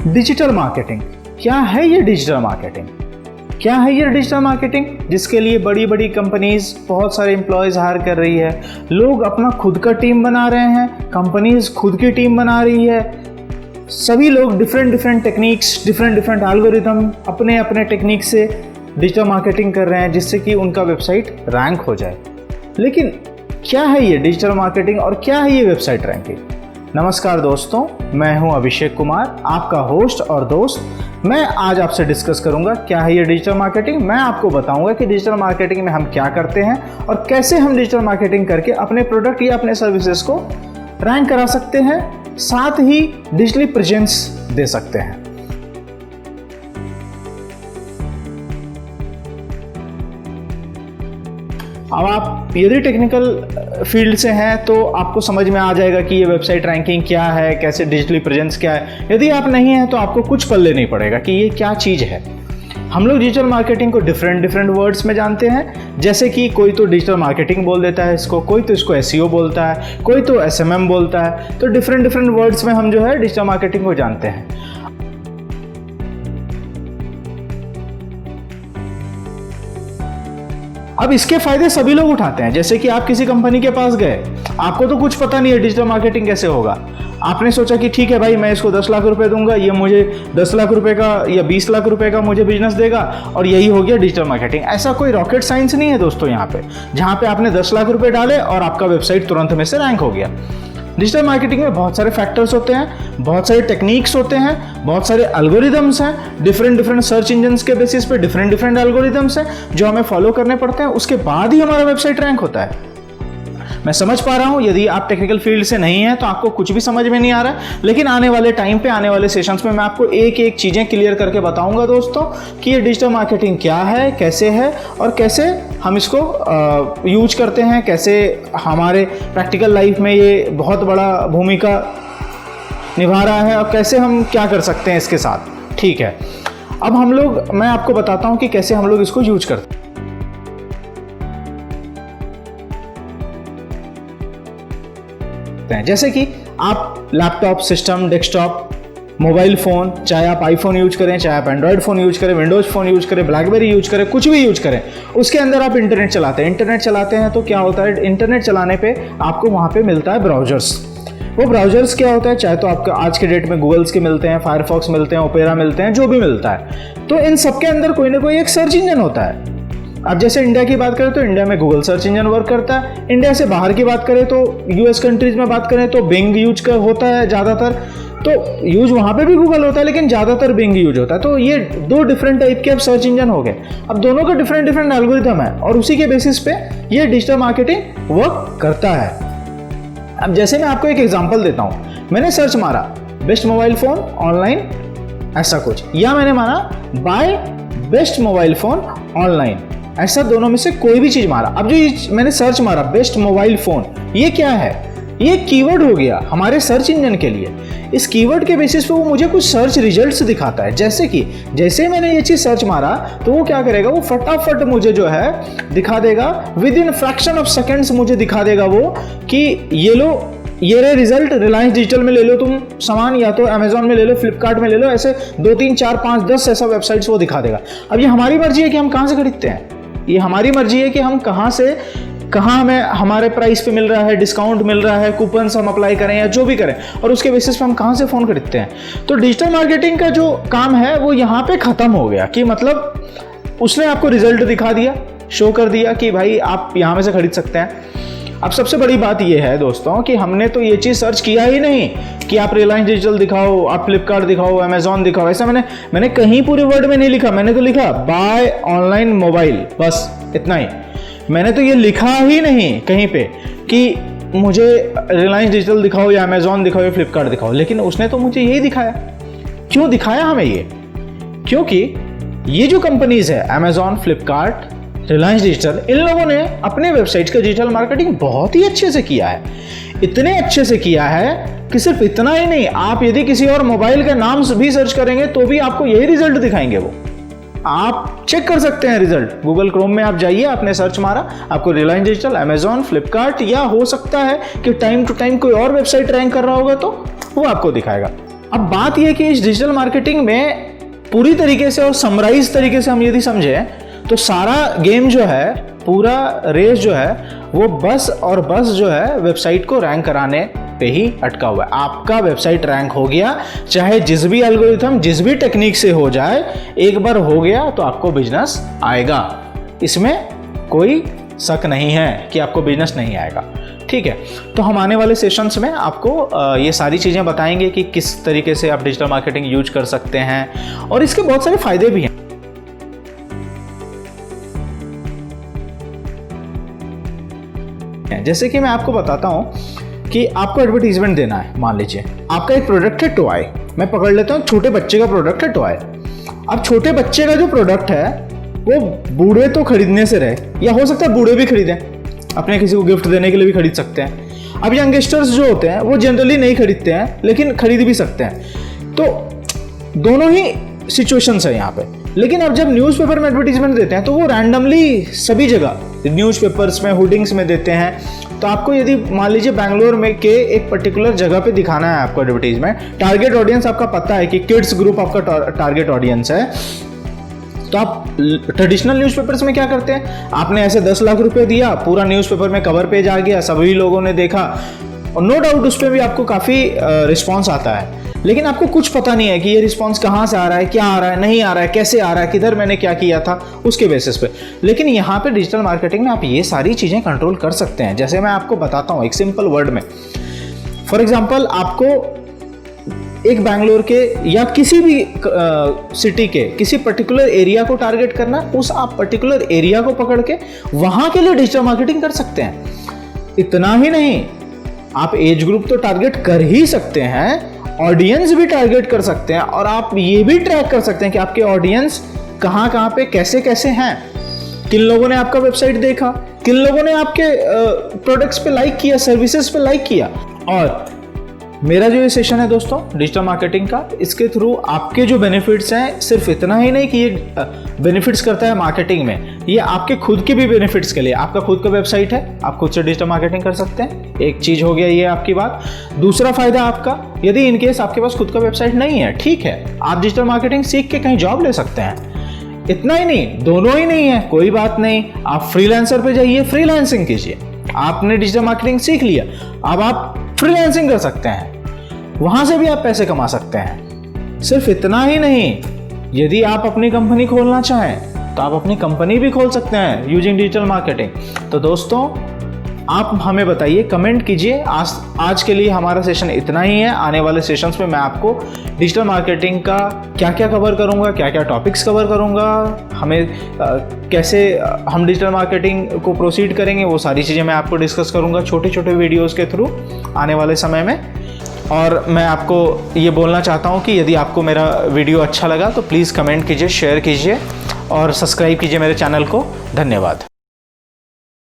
Digital marketing. क्या है ये डिजिटल मार्केटिंग? क्या है ये डिजिटल मार्केटिंग जिसके लिए बड़ी बड़ी कंपनीज बहुत सारे एम्प्लॉयज़ हायर कर रही है, लोग अपना खुद का टीम बना रहे हैं, कंपनीज खुद की टीम बना रही है, सभी लोग डिफरेंट टेक्निक्स, डिफरेंट एल्गोरिथम अपने अपने टेक्निक से डिजिटल मार्केटिंग कर रहे हैं जिससे कि उनका वेबसाइट रैंक हो जाए। लेकिन क्या है ये डिजिटल मार्केटिंग और क्या है ये वेबसाइट रैंकिंग? नमस्कार दोस्तों, मैं हूं अभिषेक कुमार, आपका होस्ट और दोस्त। मैं आज आपसे डिस्कस करूंगा क्या है ये डिजिटल मार्केटिंग। मैं आपको बताऊंगा कि डिजिटल मार्केटिंग में हम क्या करते हैं और कैसे हम डिजिटल मार्केटिंग करके अपने प्रोडक्ट या अपने सर्विसेज को रैंक करा सकते हैं, साथ ही डिजिटली प्रेजेंस दे सकते हैं। अब आप यदि टेक्निकल फील्ड से हैं तो आपको समझ में आ जाएगा कि ये वेबसाइट रैंकिंग क्या है, कैसे डिजिटली प्रेजेंस क्या है। यदि आप नहीं हैं तो आपको कुछ पल्ले नहीं पड़ेगा कि ये क्या चीज़ है। हम लोग डिजिटल मार्केटिंग को डिफरेंट वर्ड्स में जानते हैं, जैसे कि कोई तो डिजिटल मार्केटिंग बोल देता है इसको, कोई तो इसको एसईओ बोलता है, कोई तो एसएमएम बोलता है। तो डिफरेंट वर्ड्स में हम जो है डिजिटल मार्केटिंग को जानते हैं। अब इसके फायदे सभी लोग उठाते हैं। जैसे कि आप किसी कंपनी के पास गए, आपको तो कुछ पता नहीं है डिजिटल मार्केटिंग कैसे होगा। आपने सोचा कि ठीक है भाई, मैं इसको 10 लाख रुपए दूंगा, ये मुझे 10 लाख रुपए का या 20 लाख रुपए का मुझे बिजनेस देगा और यही हो गया डिजिटल मार्केटिंग। ऐसा कोई रॉकेट साइंस नहीं है दोस्तों यहाँ पे, जहाँ पे आपने 10 लाख रुपए डाले और आपका वेबसाइट तुरंत में से रैंक हो गया। डिजिटल मार्केटिंग में बहुत सारे फैक्टर्स होते हैं, बहुत सारे टेक्निक्स होते हैं, बहुत सारे एल्गोरिदम्स हैं। डिफरेंट सर्च इंजन्स के बेसिस पे डिफरेंट एल्गोरिदम्स हैं जो हमें फॉलो करने पड़ते हैं। उसके बाद ही हमारा वेबसाइट रैंक होता है। मैं समझ पा रहा हूं यदि आप टेक्निकल फील्ड से नहीं हैं तो आपको कुछ भी समझ में नहीं आ रहा है, लेकिन आने वाले टाइम पे, आने वाले सेशंस में मैं आपको एक चीजें क्लियर करके बताऊंगा दोस्तों कि ये डिजिटल मार्केटिंग क्या है, कैसे है और कैसे हम इसको यूज करते हैं, कैसे हमारे प्रैक्टिकल लाइफ में ये बहुत बड़ा भूमिका निभा रहा है और कैसे हम क्या कर सकते हैं इसके साथ। ठीक है, अब मैं आपको बताता हूं कि कैसे हम लोग इसको यूज करते हैं। जैसे कि आप laptop, system, desktop, mobile phone, चाहे आप आईफोन यूज करें, चाहे आप एंड्रॉयड फ़ोन यूज करें, विंडोज़ फ़ोन यूज करें, ब्लैकबेरी यूज करें, कुछ भी यूज करें, उसके अंदर आप इंटरनेट चलाते हैं। इंटरनेट चलाते हैं तो क्या होता है, इंटरनेट चलाने पे आपको वहाँ पे मिलता है ब्राउजर्स। वो ब्राउजर्स क्या होता है, चाहे तो आपको आज के डेट में गूगल्स के मिलते हैं, फायरफॉक्स मिलते हैं, ओपेरा मिलते हैं, जो भी मिलता है। तो इन सब के अंदर कोई ना कोई एक सर्च इंजन होता है। अब जैसे इंडिया की बात करें तो इंडिया में गूगल सर्च इंजन वर्क करता है। इंडिया से बाहर की बात करें तो यूएस कंट्रीज में बात करें तो बिंग यूज होता है ज़्यादातर। तो यूज वहाँ पे भी गूगल होता है लेकिन ज़्यादातर बिंग यूज होता है। तो ये दो डिफरेंट टाइप के अब सर्च इंजन हो गए। अब दोनों का डिफरेंट एल्गोरिथम है और उसी के बेसिस पे ये डिजिटल मार्केटिंग वर्क करता है। अब जैसे मैं आपको एक एग्जाम्पल देता हूँ, मैंने सर्च मारा बेस्ट मोबाइल फ़ोन ऑनलाइन ऐसा कुछ, या मैंने मारा buy best mobile phone online, ऐसा दोनों में से कोई भी चीज मारा। अब जो मैंने सर्च मारा बेस्ट मोबाइल फोन, ये क्या है? ये कीवर्ड हो गया हमारे सर्च इंजन के लिए। इस कीवर्ड के बेसिस पे वो मुझे कुछ सर्च रिजल्ट्स दिखाता है। जैसे मैंने ये चीज सर्च मारा तो वो क्या करेगा, वो फटाफट मुझे जो है दिखा देगा, with in fraction of seconds मुझे दिखा देगा वो कि ये रे रिजल्ट, रिलायंस डिजिटल में ले लो तुम सामान, या तो अमेजॉन में ले लो, फ्लिपकार्ट में ले लो, ऐसे 2 3 4 5 10 ऐसा वेबसाइट्स वो दिखा देगा। अब ये हमारी मर्जी है कि हम कहाँ से खरीदते हैं, ये हमारी मर्जी है कि हम कहाँ हमें हमारे प्राइस पे मिल रहा है, डिस्काउंट मिल रहा है, कूपन्स हम अप्लाई करें या जो भी करें, और उसके बेसिस पे हम कहाँ से फ़ोन खरीदते हैं। तो डिजिटल मार्केटिंग का जो काम है वो यहाँ पे ख़त्म हो गया कि मतलब उसने आपको रिजल्ट दिखा दिया, शो कर दिया कि भाई आप यहाँ में से खरीद सकते हैं। अब सबसे बड़ी बात यह है दोस्तों कि हमने तो ये चीज़ सर्च किया ही नहीं कि आप रिलायंस डिजिटल दिखाओ, आप फ्लिपकार्ट दिखाओ, अमेजॉन दिखाओ, ऐसा मैंने कहीं पूरे वर्ड में नहीं लिखा। मैंने तो लिखा बाय ऑनलाइन मोबाइल, बस इतना ही। मैंने तो ये लिखा ही नहीं कहीं पे कि मुझे रिलायंस डिजिटल दिखाओ या अमेजॉन दिखाओ या फ्लिपकार्ट दिखाओ, लेकिन उसने तो मुझे यही दिखाया। क्यों दिखाया हमें ये? क्योंकि ये जो कंपनीज है अमेजॉन, फ्लिपकार्ट, रिलायंस डिजिटल, इन लोगों ने अपने वेबसाइट का डिजिटल मार्केटिंग बहुत ही अच्छे से किया है। इतने अच्छे से किया है कि सिर्फ इतना ही नहीं, आप यदि किसी और मोबाइल का नाम भी सर्च करेंगे तो भी आपको यही रिजल्ट दिखाएंगे। वो आप चेक कर सकते हैं रिजल्ट। गूगल क्रोम में आप जाइए, आपने सर्च मारा, आपको रिलायंस डिजिटल, अमेजॉन, फ्लिपकार्ट, या हो सकता है कि टाइम टू टाइम कोई और वेबसाइट रैंक कर रहा होगा तो वो आपको दिखाएगा। अब बात यह कि इस डिजिटल मार्केटिंग में पूरी तरीके से और समराइज तरीके से हम यदि समझें तो सारा गेम जो है, पूरा रेस जो है वो बस और बस जो है वेबसाइट को रैंक कराने पे ही अटका हुआ है। आपका वेबसाइट रैंक हो गया, चाहे जिस भी एल्गोरिथम जिस भी टेक्निक से हो जाए, एक बार हो गया तो आपको बिजनेस आएगा। इसमें कोई शक नहीं है कि आपको बिजनेस नहीं आएगा। ठीक है, तो हम आने वाले सेशंस में आपको ये सारी चीज़ें बताएंगे कि किस तरीके से आप डिजिटल मार्केटिंग यूज कर सकते हैं और इसके बहुत सारे फायदे भी हैं। जैसे कि मैं आपको बताता हूं कि आपको एडवर्टीजमेंट देना है। मान लीजिए आपका एक प्रोडक्ट है टॉय, मैं पकड़ लेता हूं छोटे बच्चे का प्रोडक्ट है टॉय। अब छोटे बच्चे का जो प्रोडक्ट है वो बूढ़े तो खरीदने से रहे, या हो सकता है बूढ़े भी खरीदें, अपने किसी को गिफ्ट देने के लिए भी खरीद सकते हैं। अब यंगस्टर्स जो होते हैं वो जनरली नहीं खरीदते हैं, लेकिन खरीद भी सकते हैं। तो दोनों ही सिचुएशंस है यहाँ पे। लेकिन अब जब न्यूज़पेपर में एडवर्टीजमेंट देते हैं तो वो रैंडमली सभी जगह न्यूज़पेपर्स में, होर्डिंग्स में देते हैं। तो आपको यदि मान लीजिए बैंगलोर में के एक पर्टिकुलर जगह पे दिखाना है आपको एडवर्टीजमेंट, टारगेट ऑडियंस आपका पता है कि किड्स ग्रुप आपका टारगेट ऑडियंस है, तो आप ट्रेडिशनल न्यूज़पेपर्स में क्या करते हैं, आपने ऐसे 10 लाख रुपए दिया, पूरा न्यूज़पेपर में कवर पेज आ गया, सभी लोगों ने देखा और नो डाउट उस पर भी आपको काफ़ी रिस्पॉन्स आता है। लेकिन आपको कुछ पता नहीं है कि ये रिस्पॉन्स कहाँ से आ रहा है, क्या आ रहा है, नहीं आ रहा है, कैसे आ रहा है, किधर मैंने क्या किया था, उसके बेसिस पे। लेकिन यहाँ पे डिजिटल मार्केटिंग में आप ये सारी चीज़ें कंट्रोल कर सकते हैं। जैसे मैं आपको बताता हूँ एक सिंपल वर्ड में। फॉर एग्जाम्पल, आपको एक बैंगलोर के या किसी भी सिटी के किसी पर्टिकुलर एरिया को टारगेट करना, उस आप पर्टिकुलर एरिया को पकड़ के वहाँ के लिए डिजिटल मार्केटिंग कर सकते हैं। इतना ही नहीं, आप एज ग्रुप तो टारगेट कर ही सकते हैं, ऑडियंस भी टारगेट कर सकते हैं, और आप ये भी ट्रैक कर सकते हैं कि आपके ऑडियंस कहाँ कहाँ पे कैसे कैसे हैं, किन लोगों ने आपका वेबसाइट देखा, किन लोगों ने आपके प्रोडक्ट्स पे लाइक किया, सर्विसेज पे लाइक किया। और मेरा जो ये सेशन है दोस्तों डिजिटल मार्केटिंग का, इसके थ्रू आपके जो बेनिफिट्स हैं, सिर्फ इतना ही नहीं कि ये बेनिफिट्स करता है मार्केटिंग में, ये आपके खुद के भी बेनिफिट्स के लिए। आपका खुद का वेबसाइट है, आप खुद से डिजिटल मार्केटिंग कर सकते हैं, एक चीज हो गया ये आपकी बात। दूसरा फायदा आपका, यदि इनकेस आपके पास खुद का वेबसाइट नहीं है, ठीक है, आप डिजिटल मार्केटिंग सीख के कहीं जॉब ले सकते हैं। इतना ही नहीं, दोनों ही नहीं है, कोई बात नहीं, आप फ्रीलांसर पे जाइए, फ्रीलांसिंग कीजिए। आपने डिजिटल मार्केटिंग सीख लिया, अब आप फ्रीलांसिंग कर सकते हैं, वहां से भी आप पैसे कमा सकते हैं। सिर्फ इतना ही नहीं, यदि आप अपनी कंपनी खोलना चाहें तो आप अपनी कंपनी भी खोल सकते हैं यूजिंग डिजिटल मार्केटिंग। तो दोस्तों आप हमें बताइए, कमेंट कीजिए। आज के लिए हमारा सेशन इतना ही है। आने वाले सेशंस में मैं आपको डिजिटल मार्केटिंग का क्या क्या कवर करूंगा, क्या क्या टॉपिक्स कवर करूंगा, हमें कैसे हम डिजिटल मार्केटिंग को प्रोसीड करेंगे, वो सारी चीज़ें मैं आपको डिस्कस करूंगा छोटे छोटे वीडियोज़ के थ्रू आने वाले समय में। और मैं आपको ये बोलना चाहता हूँ कि यदि आपको मेरा वीडियो अच्छा लगा तो प्लीज़ कमेंट कीजिए, शेयर कीजिए और सब्सक्राइब कीजिए मेरे चैनल को। धन्यवाद।